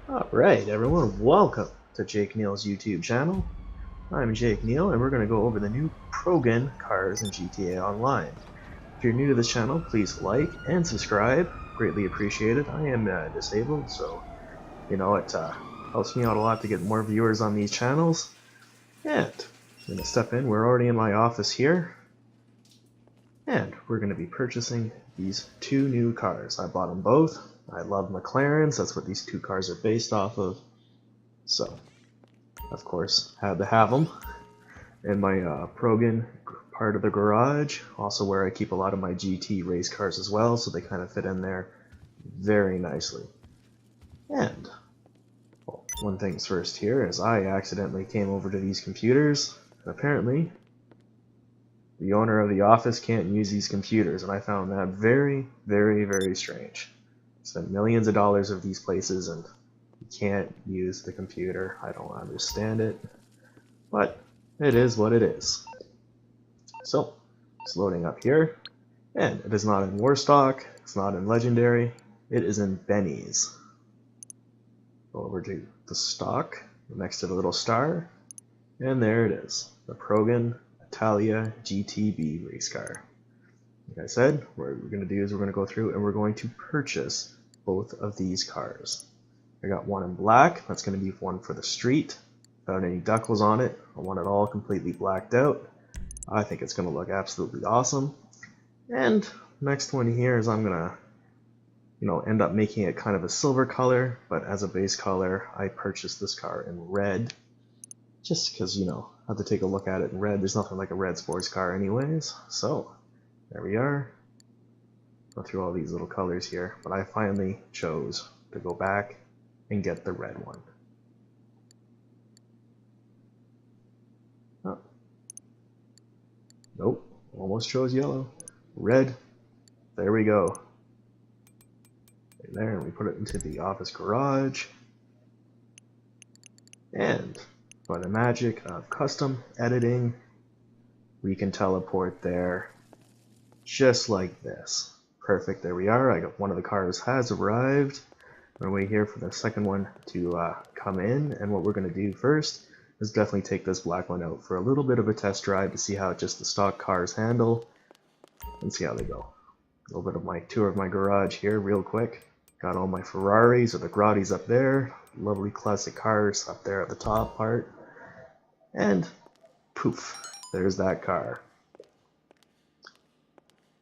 Alright everyone, welcome to Jake Neal's YouTube channel. I'm Jake Neal and we're going to go over the new Progen cars in GTA Online. If you're new to this channel, please like and subscribe. Greatly appreciated. I am disabled, so it helps me out a lot to get more viewers on these channels. And I'm going to step in. We're already in my office here. And we're going to be purchasing these two new cars. I bought them both. I love McLarens, that's what these two cars are based off of. So, of course, had to have them. In my Progen part of the garage, also where I keep a lot of my GT race cars as well, so they kind of fit in there very nicely. And, well, one thing's first here is I accidentally came over to these computers, and apparently the owner of the office can't use these computers, and I found that very, very, very strange. Spent millions of dollars of these places and you can't use the computer. I don't understand it, but it is what it is. So it's loading up here, and it is not in Warstock, it's not in Legendary, it is in Benny's. Go over to the stock next to the little star, and there it is, the Progen Italia GTB race car. Like I said, what we're going to do is we're going to go through and we're going to purchase both of these cars. I got one in black, that's going to be one for the street, without any decals on it. I want it all completely blacked out. I think it's going to look absolutely awesome. And next one here is I'm going to end up making it kind of a silver color, but as a base color I purchased this car in red, just because I have to take a look at it in red. There's nothing like a red sports car anyways. So there we are. Go through all these little colors here, but I finally chose to go back and get the red one. Oh. Nope, almost chose yellow. Red. There we go. Right there, and we put it into the office garage. And by the magic of custom editing, we can teleport there just like this. Perfect, there we are. I got one of the cars has arrived. I'm going to wait here for the second one to come in, and what we're going to do first is definitely take this black one out for a little bit of a test drive to see how just the stock cars handle and see how they go. A little bit of my tour of my garage here real quick. Got all my Ferraris or the Grottis up there, lovely classic cars up there at the top part, and poof, there's that car.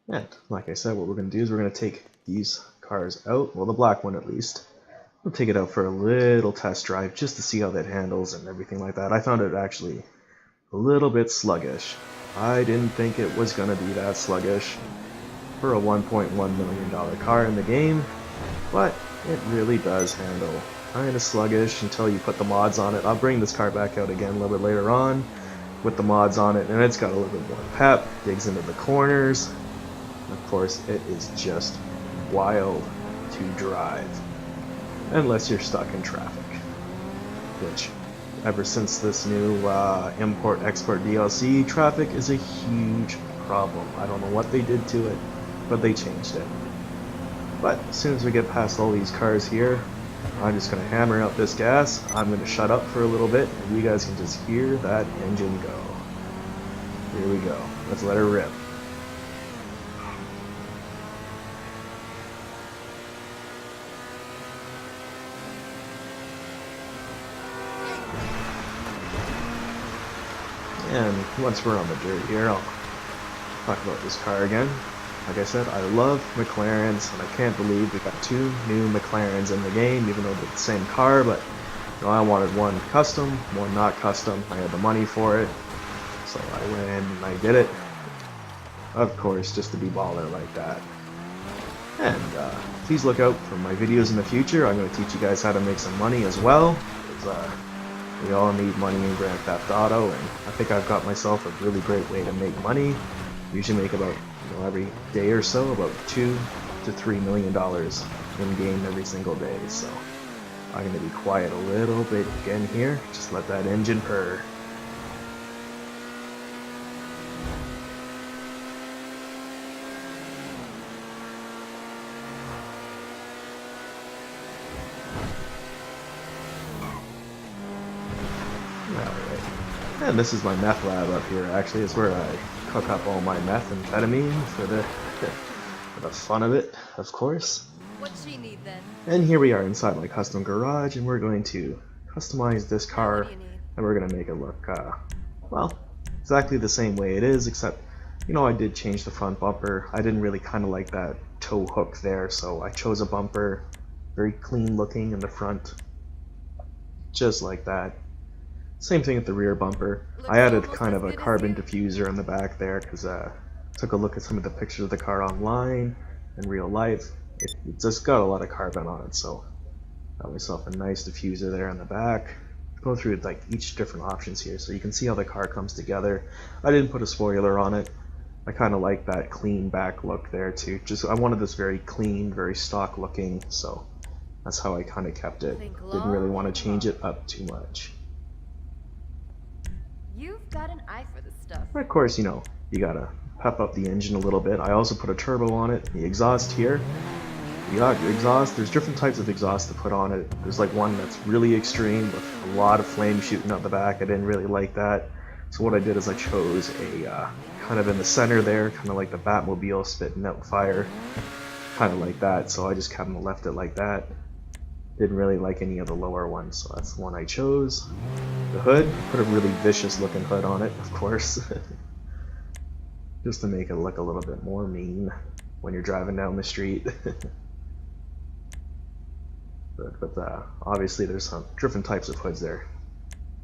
And like I said, what we're going to do is we're going to take these cars out, well the black one at least. We'll take it out for a little test drive just to see how that handles and everything like that. I found it actually a little bit sluggish. I didn't think it was going to be that sluggish for a $1.1 million car in the game, but it really does handle kind of sluggish until you put the mods on it. I'll bring this car back out again a little bit later on with the mods on it, and it's got a little bit more pep, digs into the corners. Of course, it is just wild to drive, unless you're stuck in traffic, which ever since this new import-export DLC, traffic is a huge problem. I don't know what they did to it, but they changed it. But as soon as we get past all these cars here, I'm just going to hammer out this gas. I'm going to shut up for a little bit, and you guys can just hear that engine go. Here we go. Let's let her rip. And once we're on the dirt here, I'll talk about this car again. Like I said, I love McLarens, and I can't believe we got two new McLarens in the game, even though they're the same car, but I wanted one custom, one not custom. I had the money for it, so I went in and I did it. Of course, just to be baller like that. And please look out for my videos in the future. I'm going to teach you guys how to make some money as well, because we all need money in Grand Theft Auto, and I think I've got myself a really great way to make money. Usually make about, every day or so, about $2 to $3 million in game every single day. So I'm going to be quiet a little bit again here. Just let that engine purr. And this is my meth lab up here, actually. It's where I cook up all my methamphetamine for the fun of it, of course. What's she need then? And here we are inside my custom garage, and we're going to customize this car, What do you need? and we're going to make it look, well, exactly the same way it is, except, you know, I did change the front bumper. I didn't really kind of like that tow hook there, so I chose a bumper, very clean looking in the front, just like that. Same thing with the rear bumper. I added kind of a carbon diffuser in the back there because I took a look at some of the pictures of the car online in real life. It just got a lot of carbon on it, so got myself a nice diffuser there in the back. Go through like each different options here so you can see how the car comes together. I didn't put a spoiler on it. I kind of like that clean back look there too. Just I wanted this very clean, very stock looking, so that's how I kind of kept it. Didn't really want to change it up too much. You've got an eye for this stuff. But of course, you know, you gotta pep up the engine a little bit. I also put a turbo on it. The exhaust here. You got exhaust. There's different types of exhaust to put on it. There's like one that's really extreme with a lot of flame shooting out the back. I didn't really like that. So what I did is I chose a kind of in the center there, kind of like the Batmobile spitting out fire, kind of like that. So I just kind of left it like that. Didn't really like any of the lower ones, so that's the one I chose. The hood, put a really vicious looking hood on it, of course, just to make it look a little bit more mean when you're driving down the street. but obviously there's some different types of hoods there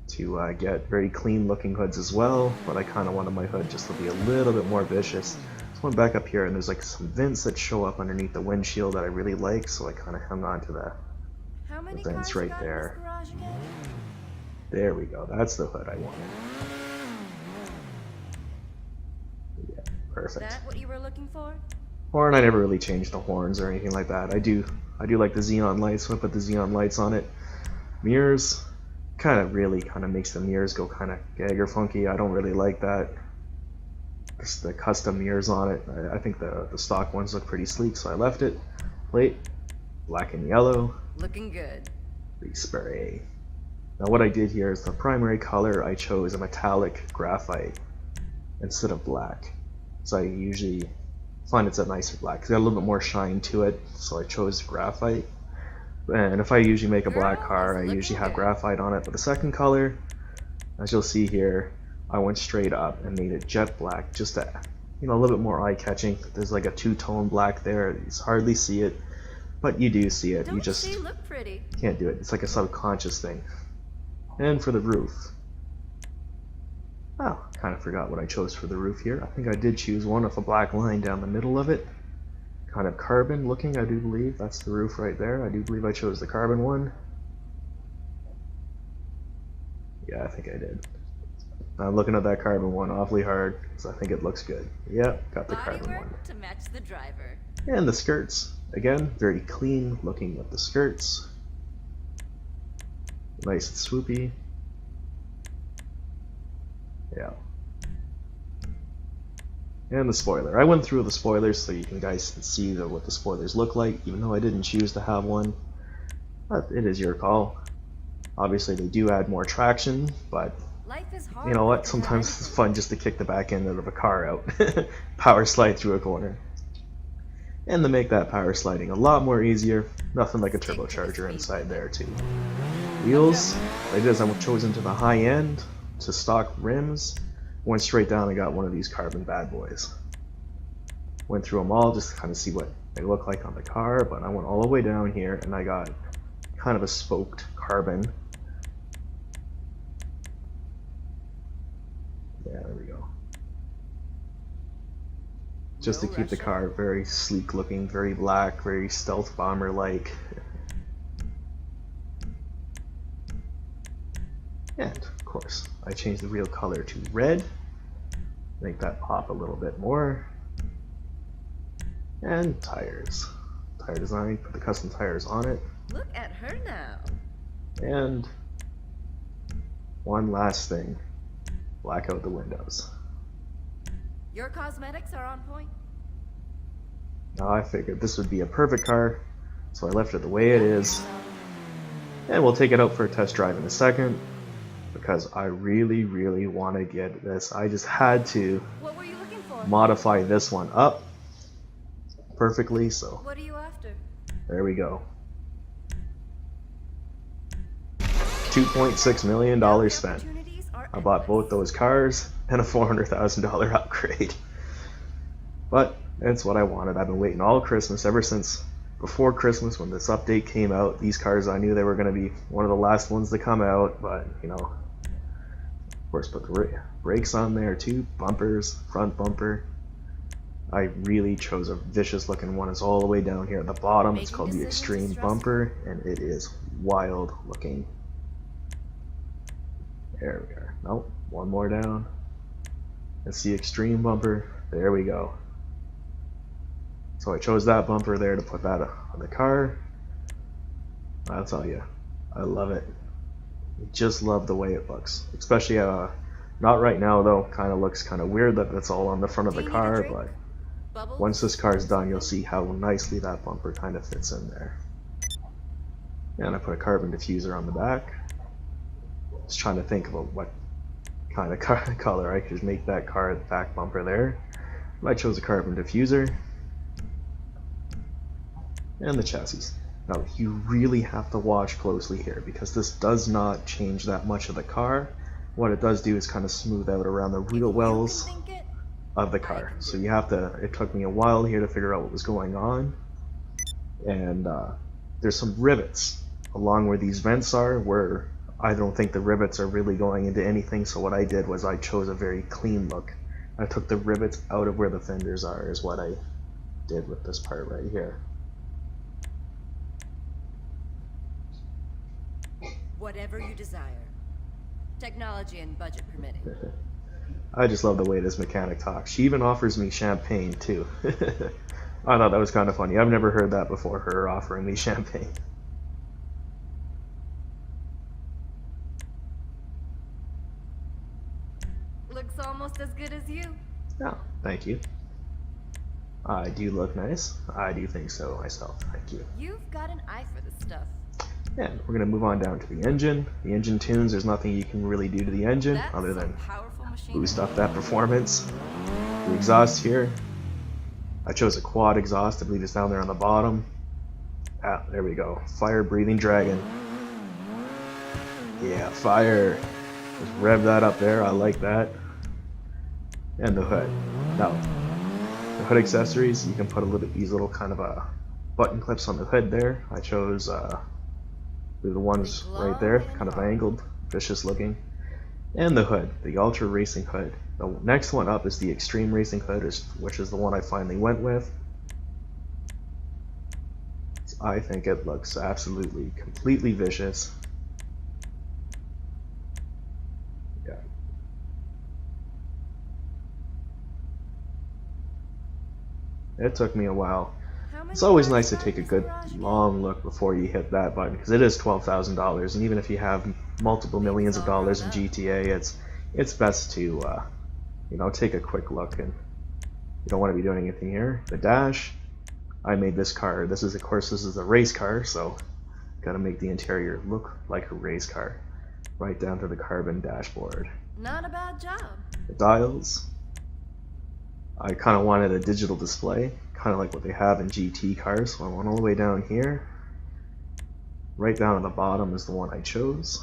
to get very clean looking hoods as well, but I kind of wanted my hood just to be a little bit more vicious. So I went back up here and there's like some vents that show up underneath the windshield that I really like, so I kind of hung on to that. How many The vents cars right you got there. in this garage again? There we go, that's the hood I wanted. Yeah, perfect. That what you were looking for? Horn, I never really changed the horns or anything like that. I do like the xenon lights, so I put the xenon lights on it. Mirrors, kind of makes the mirrors go kind of gag or funky. I don't really like that. Just the custom mirrors on it. I think the stock ones look pretty sleek, so I left it. Plate, black and yellow. Looking good. Respray. Now what I did here is the primary color I chose a metallic graphite instead of black. So I usually find it's a nicer black. It's got a little bit more shine to it, so I chose graphite. And if I usually make a black car, I usually have graphite on it. But the second color, as you'll see here, I went straight up and made it jet black, just to, you know, a little bit more eye-catching. There's like a two-tone black there. You hardly see it, but you do see it. You just Don't she look pretty? can't do it. It's like a subconscious thing. And for the roof, oh, kind of forgot what I chose for the roof here. I think I did choose one with a black line down the middle of it. Kind of carbon looking, I do believe. That's the roof right there. I do believe I chose the carbon one. Yeah, I think I did. I'm looking at that carbon one awfully hard because I think it looks good. Yep, got the carbon one. To match the driver. And the skirts, again, very clean looking with the skirts. Nice and swoopy. Yeah. And the spoiler. I went through the spoilers so you guys can see what the spoilers look like, even though I didn't choose to have one. But it is your call. Obviously they do add more traction, but Life is hard. you know what? Sometimes it's fun just to kick the back end of a car out. Power slide through a corner. And to make that power sliding a lot more easier, nothing like a turbocharger inside there too. Wheels, what I did is I chose into the high end to stock rims. Went straight down and got one of these carbon bad boys. Went through them all just to kind of see what they look like on the car, but I went all the way down here and I got kind of a spoked carbon. Yeah, there we go. Just to keep the car very sleek looking, very black, very stealth bomber like. And of course, I changed the real color to red. Make that pop a little bit more. And tires. Tire design, put the custom tires on it. Look at her now. And one last thing, black out the windows. Your cosmetics are on point. Now I figured this would be a perfect car, so I left it the way it is. And we'll take it out for a test drive in a second. because I really, really want to get this. I just had to What were you looking for? modify this one up perfectly, so What are you after? there we go. $2.6 million Now the spent. opportunities are I bought both endless. those cars and a $400,000 upgrade. But it's what I wanted. I've been waiting all Christmas, ever since before Christmas when this update came out. These cars, I knew they were going to be one of the last ones to come out, but you know, of course, put the brakes on there too, bumpers, front bumper. I really chose a vicious looking one. It's all the way down here at the bottom. It's Making called the decisions is Extreme stressful. Bumper, and it is wild looking. There we are. Nope, one more down. It's the Extreme Bumper. There we go. So I chose that bumper there to put that on the car. I'll tell you, I love it. I just love the way it looks. Especially, not right now though, kind of looks kind of weird that it's all on the front of the Do you need a car, drink? but Bubbles? once this car's done, you'll see how nicely that bumper kind of fits in there. And I put a carbon diffuser on the back. Just trying to think about what kind of color I could make that car back bumper there. I chose a carbon diffuser. And the chassis. Now you really have to watch closely here because this does not change that much of the car. What it does do is kind of smooth out around the If wheel you wells can think it, of the I car. can So do you have to, it took me a while here to figure out what was going on. And there's some rivets along where these vents are where I don't think the rivets are really going into anything. So what I did was I chose a very clean look. I took the rivets out of where the fenders are is what I did with this part right here. whatever you desire. Technology and budget permitting. I just love the way this mechanic talks. She even offers me champagne too. I thought that was kind of funny. I've never heard that before, her offering me champagne. Looks almost as good as you. Oh, thank you. I do look nice. I do think so myself. Thank you. You've got an eye for this stuff. And we're going to move on down to the engine. The engine tunes, there's nothing you can really do to the engine That's other some than powerful machine. boost up that performance. The exhaust here, I chose a quad exhaust. I believe it's down there on the bottom. Ah, there we go. Fire breathing dragon. Yeah, fire. Just rev that up there. I like that. And the hood. Now, the hood accessories, you can put these little kind of button clips on the hood there. I chose the ones right there, kind of angled, vicious looking. And the hood, the Ultra Racing hood. The next one up is the Extreme Racing hood, which is the one I finally went with. I think it looks absolutely, completely vicious. Yeah. It took me a while. It's always nice to take a good long look before you hit that button because it is $12,000, and even if you have multiple millions of dollars in GTA, it's best to you know, take a quick look, and you don't want to be doing anything here. The dash, I made this car. This is, of course, this is a race car, so gotta make the interior look like a race car, right down to the carbon dashboard. Not a bad job. The dials, I kind of wanted a digital display, kind of like what they have in GT cars, so I went all the way down here. Right down at the bottom is the one I chose.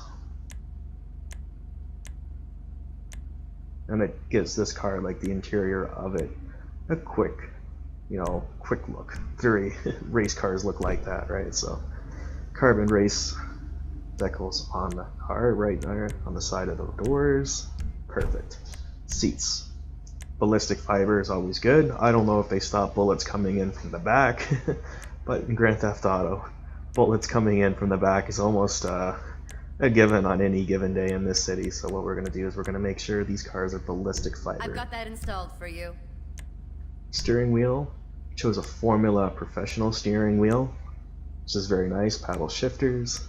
And it gives this car, like the interior of it, a quick, you know, quick look. Very race cars look like that, right? So carbon race decals on the car right there on the side of the doors. Perfect. Seats. Ballistic fiber is always good. I don't know if they stop bullets coming in from the back, but in Grand Theft Auto, bullets coming in from the back is almost a given on any given day in this city. So what we're going to do is we're going to make sure these cars are ballistic fiber. I've got that installed for you. Steering wheel, chose a Formula Professional steering wheel, which is very nice. Paddle shifters.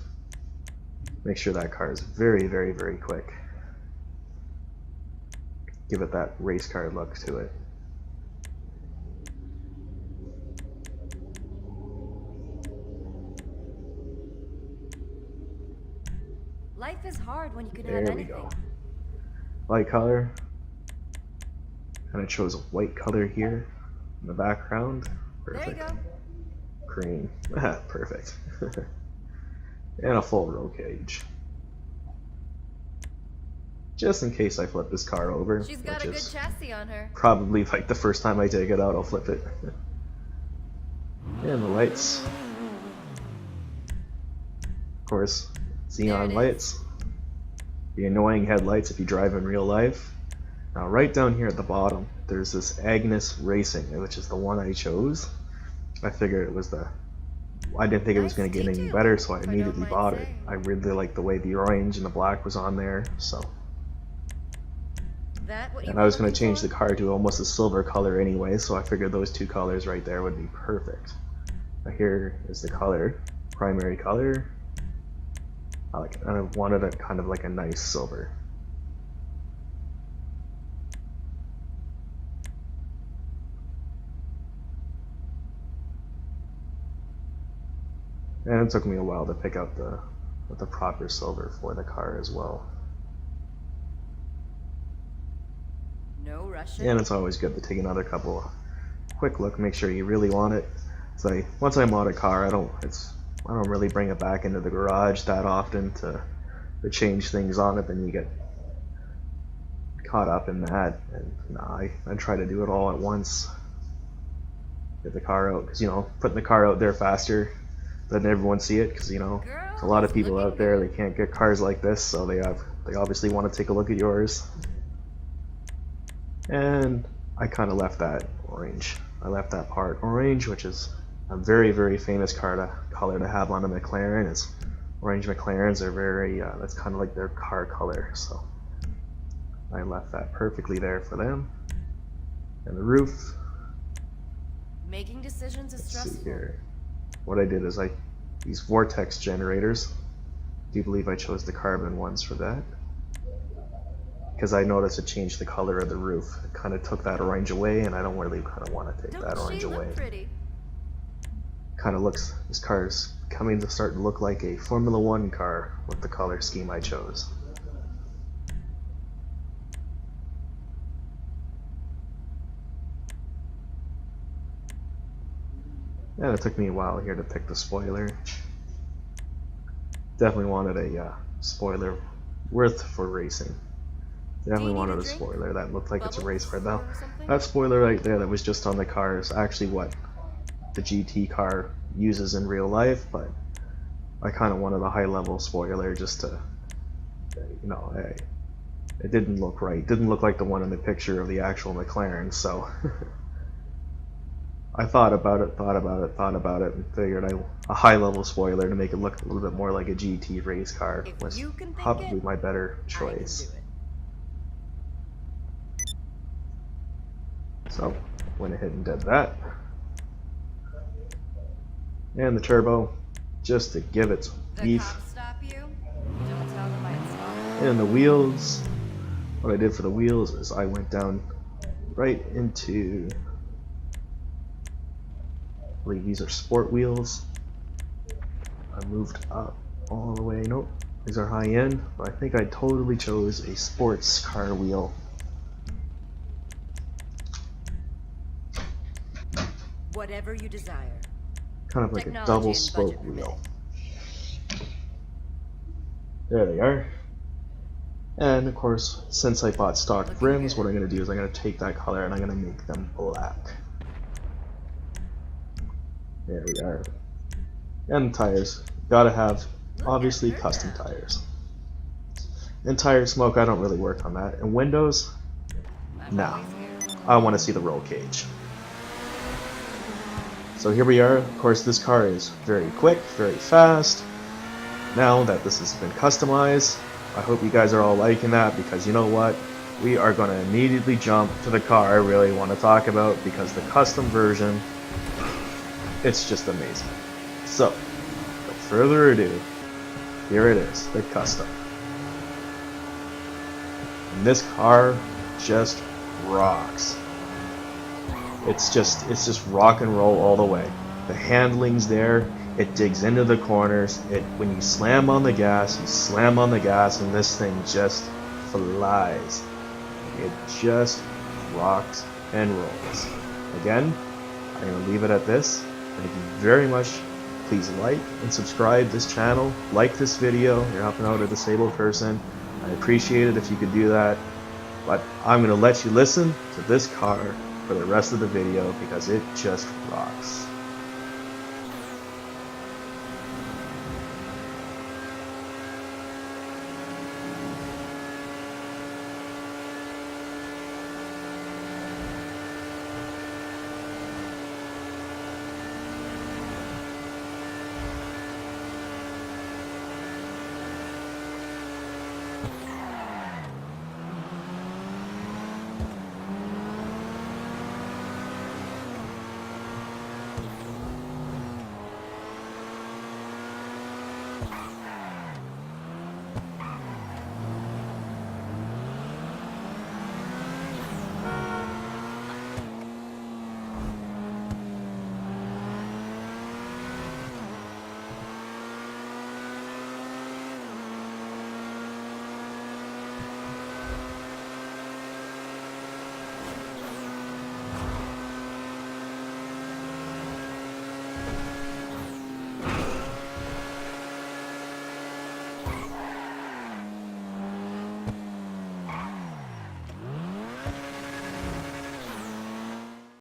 Make sure that car is very, very, very quick. Give it that race car look to it. Life is hard when you can have There we anything. go. Light color. And I chose a white color here in the background. There you Perfect. go. Cream. Perfect. And a full roll cage. Just in case I flip this car over, She's got a which good is chassis on her. probably like the first time I take it out, I'll flip it. And the lights. Of course, xenon lights. The annoying headlights if you drive in real life. Now right down here at the bottom, there's this Agnes Racing, which is the one I chose. I figured it was I didn't think it was going to get any better, so I immediately bought it. I really liked the way the orange and the black was on there, so. And I was going to change the car to almost a silver color anyway, so I figured those two colors right there would be perfect. Now here is the color, primary color. And I wanted it kind of like a nice silver. And it took me a while to pick out the proper silver for the car as well. No rushing. And it's always good to take another quick look, make sure you really want it. So once I mod a car, I don't really bring it back into the garage that often to change things on it. Then you get caught up in that, and nah, I try to do it all at once. Get the car out, because putting the car out there faster, letting everyone see it, because there's a lot of people out there, they can't get cars like this, so they obviously want to take a look at yours. And I kind of left that orange. I left that part orange, which is a very, very famous color to have on a McLaren. Is orange McLarens are very that's kind of like their car color, so I left that perfectly there for them. And the roof. Making decisions is stressful. Let's see here. What I did is these vortex generators. I do believe I chose the carbon ones for that, because I noticed it changed the color of the roof. It kind of took that orange away, and I don't really kind of want to take that orange away. Kind of looks, this car is coming to start to look like a Formula 1 car with the color scheme I chose. And it took me a while here to pick the spoiler. Definitely wanted a spoiler worth for racing. Definitely wanted a spoiler that looked like it's a race car. Now, that spoiler right there that was just on the car is actually what the GT car uses in real life, but I kind of wanted a high-level spoiler just to, it didn't look right. It didn't look like the one in the picture of the actual McLaren, so I thought about it, and figured a high-level spoiler to make it look a little bit more like a GT race car was probably my better choice. So, went ahead and did that. And the turbo, just to give it some beef. And the wheels, what I did for the wheels is I went down right into, I believe these are sport wheels. I moved up all the way, nope, these are high end, but I think I totally chose a sports car wheel. Whatever you desire. Kind of like a double spoke wheel. There they are. And of course, since I bought stock rims, what I'm going to do is I'm going to take that color and I'm going to make them black. There we are. And tires. Gotta have, obviously, custom tires. And tire smoke, I don't really work on that. And windows? Nah. I want to see the roll cage. So here we are. Of course, this car is very quick, very fast. Now that this has been customized, I hope you guys are all liking that, because you know what? We are going to immediately jump to the car I really want to talk about, because the custom version, it's just amazing. So, without further ado, here it is, the custom. And this car just rocks. It's just rock and roll all the way. The handling's there. It digs into the corners. When you slam on the gas, you slam on the gas, and this thing just flies. It just rocks and rolls. Again, I'm going to leave it at this. Thank you very much. Please like and subscribe this channel. Like this video. You're helping out a disabled person. I appreciate it if you could do that. But I'm going to let you listen to this car for the rest of the video because it just rocks.